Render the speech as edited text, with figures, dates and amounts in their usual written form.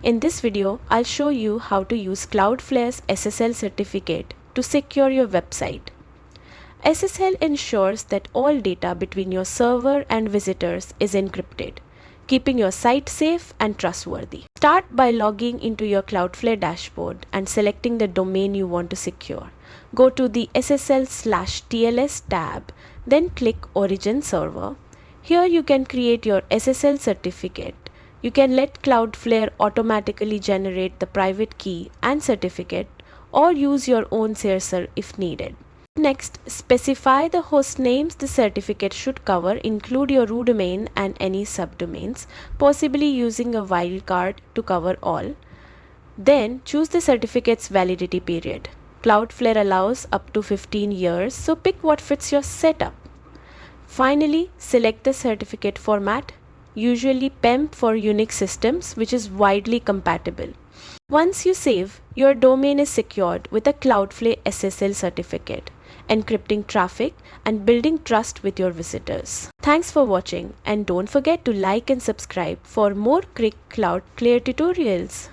In this video, I'll show you how to use Cloudflare's SSL certificate to secure your website. SSL ensures that all data between your server and visitors is encrypted, keeping your site safe and trustworthy. Start by logging into your Cloudflare dashboard and selecting the domain you want to secure. Go to the SSL/TLS tab, then click Origin Server. Here you can create your SSL certificate. You can let Cloudflare automatically generate the private key and certificate or use your own CSR if needed. Next, specify the host names the certificate should cover. Include your root domain and any subdomains, possibly using a wildcard to cover all. Then choose the certificate's validity period. Cloudflare allows up to 15 years, so pick what fits your setup. Finally, select the certificate format, usually PEM for Unix systems, which is widely compatible. Once you save, your domain is secured with a Cloudflare SSL certificate, encrypting traffic and building trust with your visitors. Thanks for watching, and don't forget to like and subscribe for more quick Cloudflare tutorials.